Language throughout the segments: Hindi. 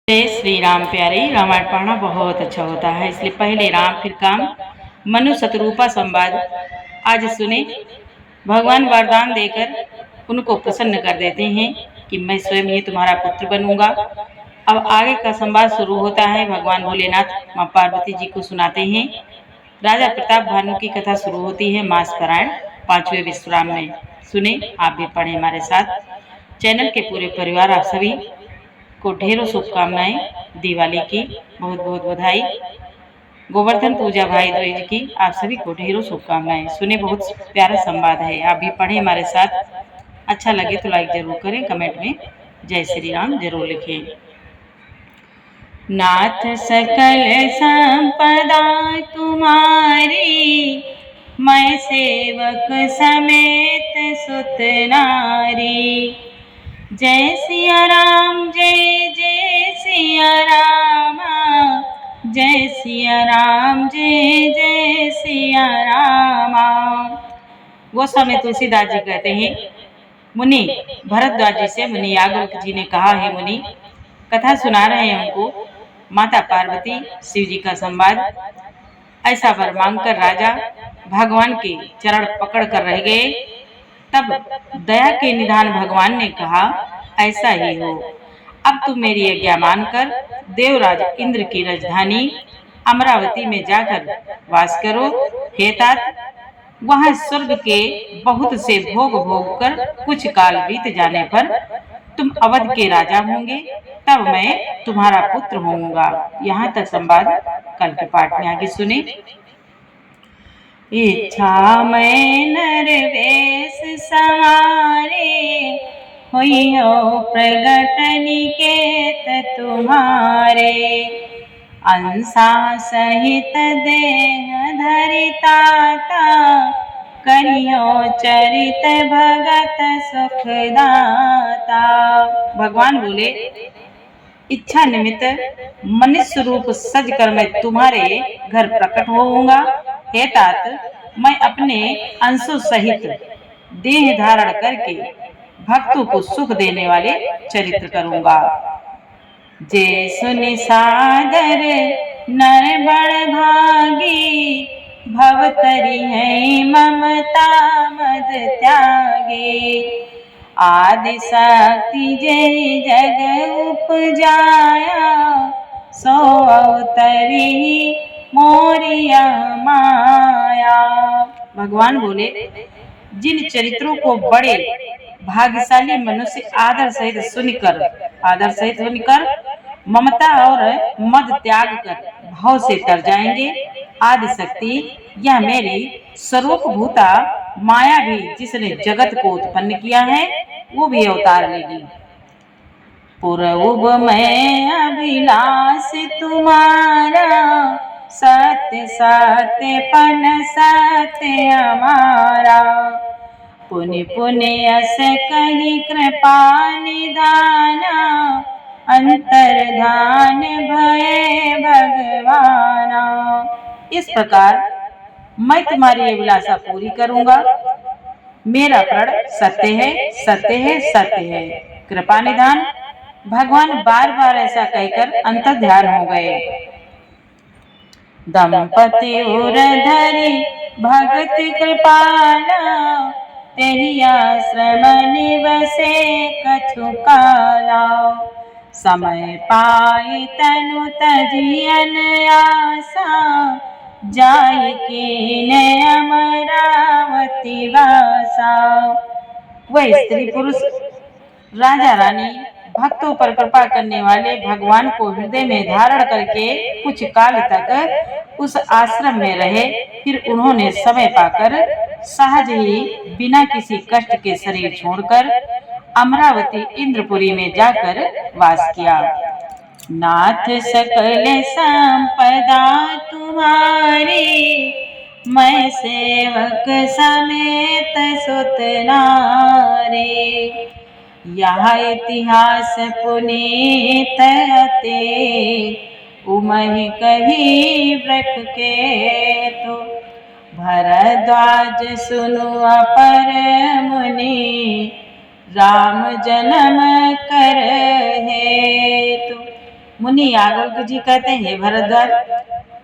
जय श्री राम प्यारे। रामायण पढ़ना बहुत अच्छा होता है, इसलिए पहले राम फिर काम। मनु शतरूपा संवाद आज सुने। भगवान वरदान देकर उनको प्रसन्न कर देते हैं कि मैं स्वयं ही तुम्हारा पुत्र बनूंगा। अब आगे का संवाद शुरू होता है। भगवान भोलेनाथ माँ पार्वती जी को सुनाते हैं। राजा प्रताप भानु की कथा शुरू होती है मास पारायण 5वें विश्राम में। सुने, आप भी पढ़े हमारे साथ। चैनल के पूरे परिवार आप सभी को ढेरों शुभकामनाएं। दिवाली की बहुत बहुत बधाई। गोवर्धन पूजा भाई द्विज की आप सभी को ढेरों शुभकामनाएं। सुने, बहुत प्यारा संवाद है, आप भी पढ़े हमारे साथ। अच्छा लगे तो लाइक जरूर करें, कमेंट में जय श्री राम जरूर लिखें। नाथ सकल संपदा तुम्हारी, मैं सेवक समेत सुत नारी। जय सिया राम, जय जय सिया राम, जय सिया राम, जय जय सिया राम। गोस्वामी तुलसीदास जी कहते हैं, मुनि भरद्वाज जी से मुनि याज्ञवल्क्य जी ने कहा है, मुनि कथा सुना रहे हैं उनको माता पार्वती शिव जी का संवाद। ऐसा वर मांगकर राजा भगवान के चरण पकड़ कर रह गए। तब दया के निधान भगवान ने कहा, ऐसा ही हो। अब तुम मेरी आज्ञा मानकर देवराज इंद्र की राजधानी अमरावती में जाकर वास करो। हे तात, वहां स्वर्ग के बहुत से भोग भोग कर कुछ काल बीत जाने पर तुम अवध के राजा होंगे, तब मैं तुम्हारा पुत्र होऊंगा। यहाँ तक संवाद कल के पाठ में आगे सुने। इच्छा मैं नर वेश सवारे, हुइयो प्रगट निकेत तुम्हारे। अंसा सहित देह धरिताता, करियो चरित भगत सुखदाता। भगवान बोले, इच्छा निमित्त मनुष्य रूप सज कर मैं तुम्हारे घर प्रकट होऊंगा। हे तात, मैं अपने अंशों सहित देह धारण करके भक्तों को सुख देने वाले चरित्र करूंगा। जे सुनि सादर नर बड़ भागी, भवतरि है ममता मद त्यागे। आदि शक्ति जय जग उपजाया, सो अवतरी मोरिया माया। भगवान बोले, जिन चरित्रों को बड़े भाग्यशाली मनुष्य आदर सहित सुनकर ममता और मद त्याग कर भाव से तर जाएंगे। आदि शक्ति यह मेरी स्वरूप भूता माया भी जिसने जगत को उत्पन्न किया है, वो भी अवतार लेगी। पूर्व में अभिलाष तुम्हारा, सत्य सत्य पन सत्य हमारा। पुनि पुनि अस कही कृपा निधाना, अंतर्धान भय भगवाना। इस प्रकार मैं तुम्हारी अभिलाषा पूरी करूंगा। मेरा प्रण सत्य है, सत्य है, सत्य है। कृपा निधान भगवान बार बार ऐसा कहकर अंतर ध्यान हो गए। दंपति उर धरि भगत कृपाला, तेहि आश्रम निवसे कछु काला। समय पाई तनु तजियन आसा, जाय कीन अमरावती वासा। वह स्त्री पुरुष राजा रानी भक्तों पर कृपा करने वाले भगवान को हृदय में धारण करके कुछ काल तक उस आश्रम में रहे। फिर उन्होंने समय पाकर सहज ही बिना किसी कष्ट के शरीर छोड़कर अमरावती इंद्रपुरी में जाकर वास किया। नाथ सकल संपदा तुम्हारी, मैं सेवक समेत सुत नारी। यह इतिहास पुनीत अते, उमहि कही व्रत के तो। भरद्वाज सुनु अपर मुनि, राम जन्म कर हेतु। मुनि याज्ञवल्क्य जी कहते हैं, हे भरद्वाज,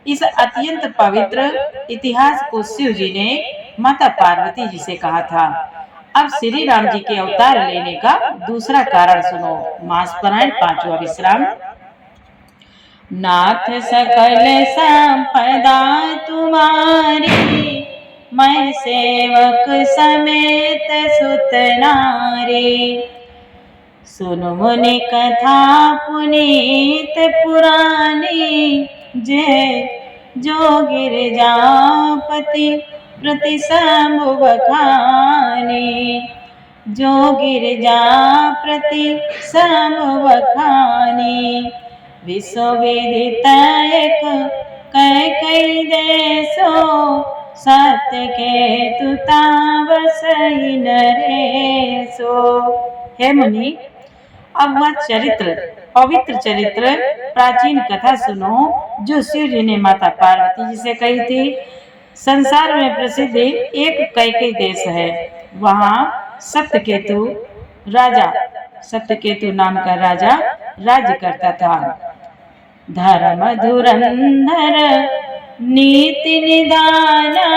इस अत्यंत पवित्र इतिहास को शिव जी ने माता पार्वती जी से कहा था। अब श्री राम जी के अवतार लेने का दूसरा कारण सुनो। मास पारायण पांचवा विश्राम। नाथ सकल संपदा तुम्हारी, मैं सेवक समेत सुत नारी। सुनो मुनि कथा पुनीत पुरानी, जय जो गिरजापति प्रति शंभु बखानी। जो गिरजापति शंभु बखानी, विश्वविदित एक कैकेयी देशो, सत्य केतु तावसई नरेशो। हे मुनि, अब वह चरित्र, पवित्र चरित्र, प्राचीन कथा सुनो जो शिव जी ने माता पार्वती जी से कही थी। संसार में प्रसिद्ध एक कैकेयी देश है। वहाँ सत्यकेतु राजा, सत्यकेतु नाम का राजा राज्य करता था। धर्म धुरंधर नीति निदाना,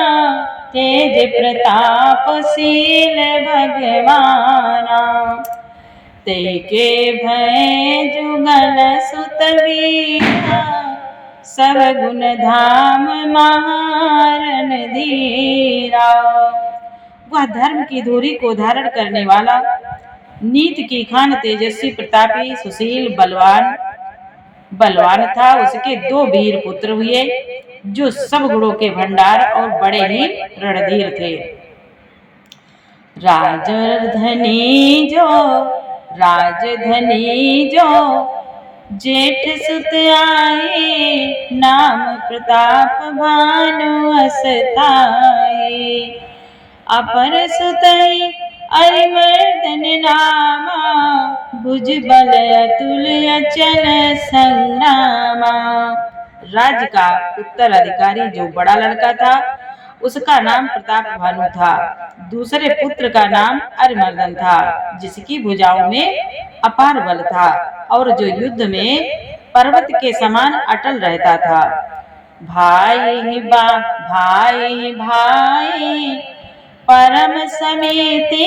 तेज प्रतापशील भगवाना। तेके भय जुगल सुत वीरा, सब गुण धाम महारन धीरा। वह धर्म की धुरी को धारण करने वाला, नीति की खान, तेजस्वी, प्रतापी, सुशील, बलवान था। उसके दो वीर पुत्र हुए जो सब गुणों के भंडार और बड़े ही रणधीर थे। राजधनी जो जेठ सुत आए, नाम प्रताप भानु असताए। अपर सुतई अरिमर्दन नामा, भुजबल अतुल अचल संग्रामा। राज्य का उत्तराधिकारी जो बड़ा लड़का था, उसका नाम प्रताप भानु था। दूसरे पुत्र का नाम अरिमर्दन था, जिसकी भुजाओं में अपार बल था और जो युद्ध में पर्वत के समान अटल रहता था। भाई परम समेते,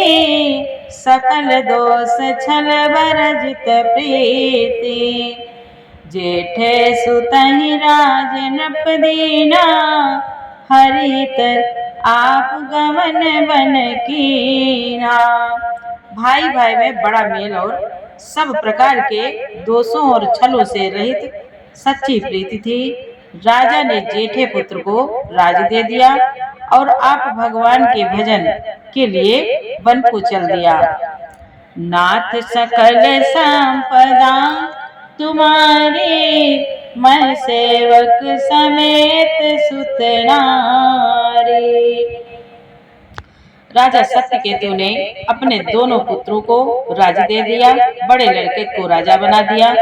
सकल दोष छल बरजित प्रीति। जेठे सुतहि राज नृप दीना, हरित आप गमन बन कीना। भाई भाई में बड़ा मेल और सब प्रकार के दोषों और छलों से रहित सच्ची प्रीति थी। राजा ने जेठे पुत्र को राज दे दिया और आप भगवान के भजन के लिए वन को चल दिया। नाथ सकल संपदा तुम्हारी, मैं सेवक समेत सुत नारी। राजा सत्यकेतु ने अपने दोनों पुत्रों को राज दे दिया, बड़े लड़के को राजा बना दिया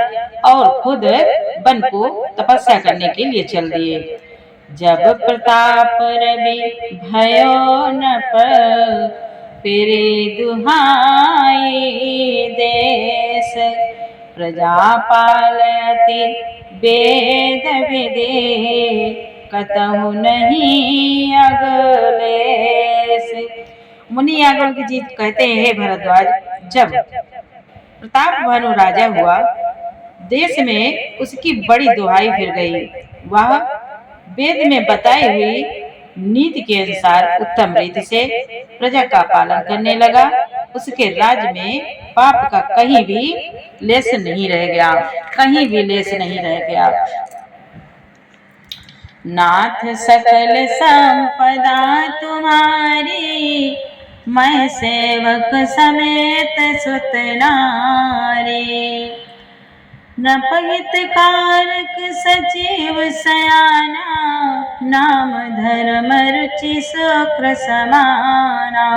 और खुद वन को तपस्या करने के लिए चल दिए। जब प्रताप रवि भयो नप, फिरे दुहाई देश। प्रजा पालयति वेद विदे, कतहु नहीं अगलेश। मुनि याज्ञवल्क्य जी कहते हैं, हे भरद्वाज, जब प्रताप भानु राजा हुआ, देश में उसकी बड़ी दुहाई फिर गई। वह वेद में बताई हुई नीति के अनुसार उत्तम रीति से प्रजा का पालन करने लगा। उसके राज्य में पाप का कहीं भी लेस नहीं रह गया, कहीं भी लेस नहीं रह गया। नाथ सकल संपदा तुम्हारी, मैं सेवक समेत सुत नारी। नपहित कारक सचिव सयाना, नाम धर्म रुचि शुक्र समाना।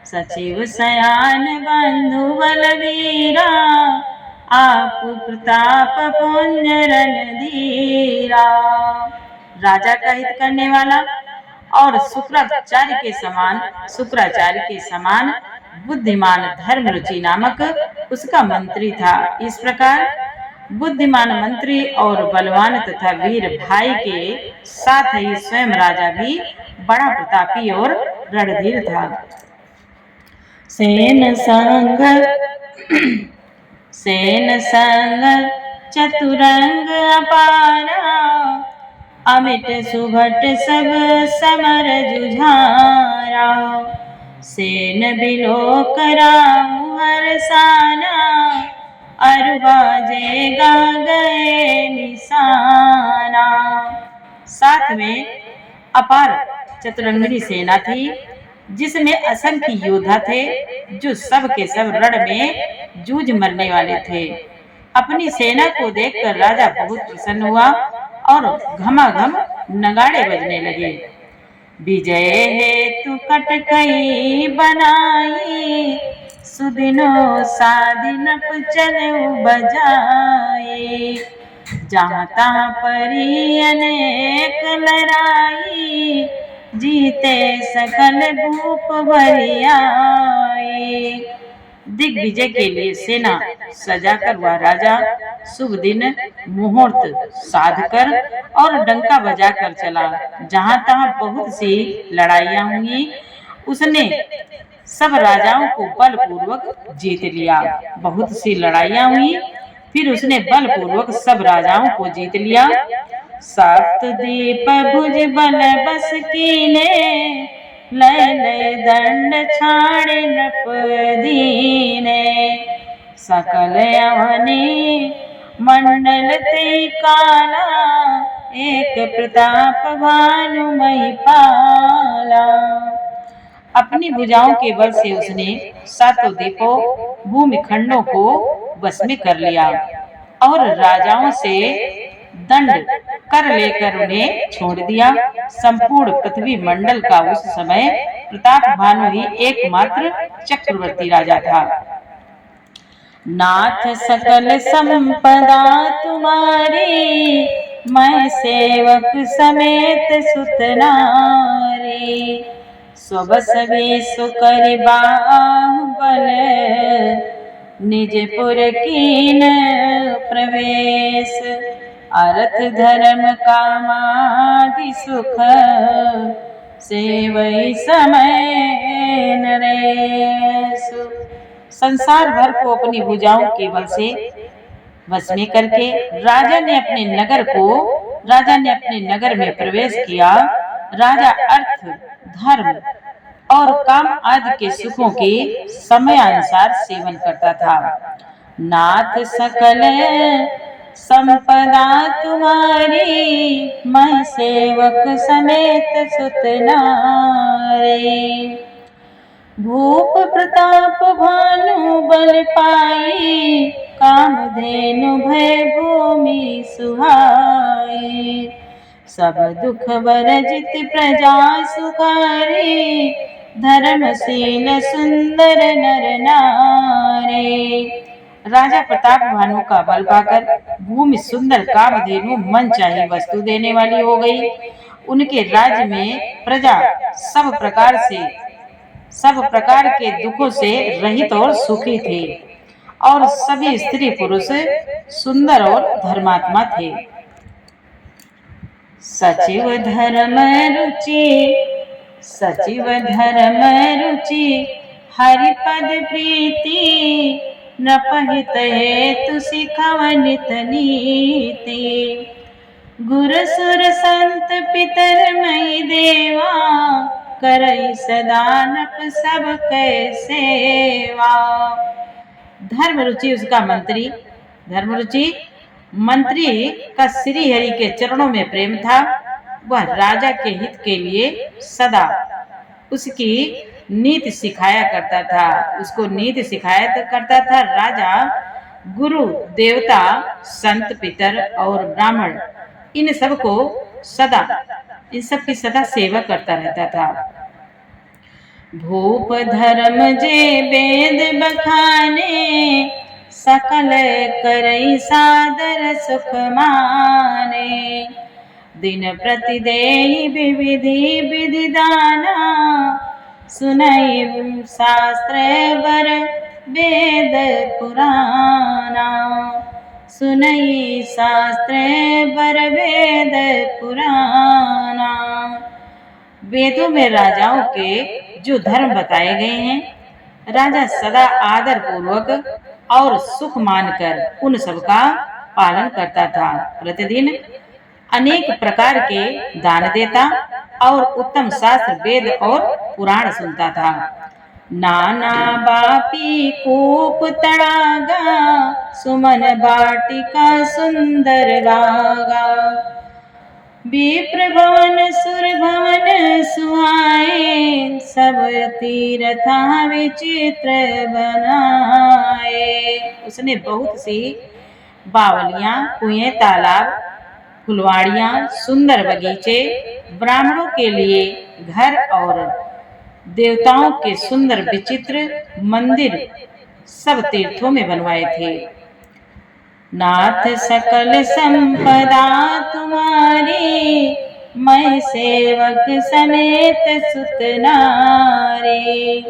सचिव सयान बंधु बलवीरा, आप प्रताप पुण्य रणधीरा। राजा का हित करने वाला और शुक्राचार्य के समान बुद्धिमान धर्म रुचि नामक उसका मंत्री था। इस प्रकार बुद्धिमान मंत्री और बलवान तथा वीर भाई के साथ ही स्वयं राजा भी बड़ा प्रतापी और रणधीर था। सेन संग सेन संग चतुरंग अपारा, अमिट सुभट सब समर जुझारा। सेन बिलो कराऊं हरसाना, अरबाजेगा गए निशाना। साथ में अपार चतुरंगिनी सेना थी, जिसमें असंख्य योद्धा थे, जो सब के सब रण में जूझ मरने वाले थे। अपनी सेना को देखकर राजा बहुत प्रसन्न हुआ और घमाघम नगाड़े बजने लगे। विजय हेतु कटकई बनाई, सुदिनो सादिन चलऊ बजाए। जहाँ तहाँ परी अनेक लड़ाई, जीते सकल भूप भरियाए। दिग्विजय के लिए सेना सजाकर वह राजा शुभ दिन मुहूर्त साधकर और डंका बजाकर चला। जहाँ तहाँ बहुत सी लड़ाइयाँ हुई, उसने सब राजाओं को बलपूर्वक जीत लिया। बहुत सी लड़ाइयाँ हुई, फिर उसने बलपूर्वक सब राजाओं को जीत लिया। सप्तदीप भुज बल बस कीने, लय लय दंड छाड़े नृप दीने। सकल अवनि मंडल ते काला, एक प्रताप भानु महिपाला। अपनी भुजाओं के बल से उसने सातों द्वीपों भूमि खंडों को वश में कर लिया और राजाओं से दंड कर लेकर उन्हें छोड़ दिया। संपूर्ण पृथ्वी मंडल का उस समय प्रताप भानु ही एकमात्र चक्रवर्ती राजा था। नाथ सकल संपदा तुम्हारी, मैं सेवक समेत सुत नारी। स्वबस बेसु कर बाहुबल, निजपुर कीन प्रवेश। अर्थ धर्म कामादि सुख, सेवई समय नरेश। संसार भर को अपनी भुजाओं के बल से वश में करके राजा ने अपने नगर में प्रवेश किया। राजा अर्थ धर्म और काम आदि के सुखों के समय अनुसार सेवन करता था। नाथ सकल संपदा तुम्हारी, मैं सेवक समेत सुत नारी। भूप प्रताप भानु बल पाई, कामधेनु भय भूमि सुहाई। सब दुख वर्जित प्रजा सुखारी, धर्मशील सुंदर नर नारी। राजा प्रताप भानु का बल पाकर भूमि सुंदर कामधेनु मन चाही वस्तु देने वाली हो गई। उनके राज्य में प्रजा सब प्रकार के दुखों से रहित और सुखी थे और सभी स्त्री पुरुष सुंदर और धर्मात्मा थे। सचिव धर्म रुचि हरिपद प्रीति, नपहित हेतु सिखवनित नीति। गुरु सुर संत पितर मई देवा, करई सदा नप सब कै सेवा। धर्मरुचि उसका मंत्री, धर्मरुचि मंत्री का श्री हरि के चरणों में प्रेम था। वह राजा के हित के लिए सदा उसकी नीति सिखाया करता था, उसको नीति सिखाया करता था। राजा गुरु देवता संत पितर और ब्राह्मण इन सब की सदा सेवा करता रहता था। भूप धर्म जे वेद बखाने, सकल करई सादर सुख माने। दिन प्रति देहि विविधि विधि दाना, सुनई शास्त्र वर वेद पुराना। सुनई शास्त्र बर वेद पुराना। वेदों में राजाओं के जो धर्म बताए गए हैं, राजा सदा आदर पूर्वक और सुख मानकर उन सब का पालन करता था। प्रतिदिन अनेक प्रकार के दान देता और उत्तम शास्त्र वेद और पुराण सुनता था। नाना बापी कूप तड़ागा, सुमन बाटिका सुंदर बागा। विप्र भवन सुर भवन सुहाए, सब तीर्था विचित्र बनाए। उसने बहुत सी बावलियां, कुएं, तालाब, फुलवाड़ियां, सुंदर बगीचे, ब्राह्मणों के लिए घर और देवताओं के सुंदर विचित्र मंदिर सब तीर्थों में बनवाए थे। नाथ सकल संपदा तुम्हारी, मैं सेवक समेत सुत नारी।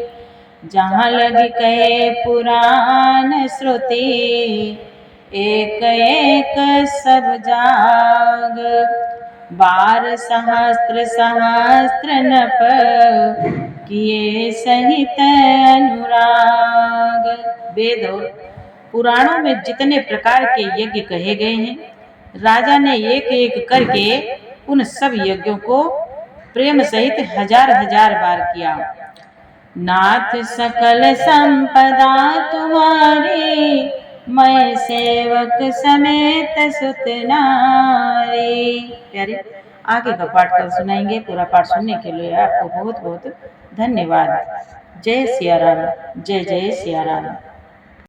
जहाँ लग कहे पुराण श्रुति, एक एक सब जाग। बार सहस्त्र सहस्त्र नप, किए सहित अनुराग। वेद और पुराणों में जितने प्रकार के यज्ञ कहे गए हैं, राजा ने एक एक करके उन सब यज्ञों को प्रेम सहित हजार हजार बार किया। नाथ सकल संपदा तुम्हारी, मैं सेवक समेत सुत नारी। प्यारे, आगे का पाठ कल सुनाएंगे। पूरा पाठ सुनने के लिए आपको बहुत बहुत धन्यवाद। जय सिया राम, जय जय सिया राम।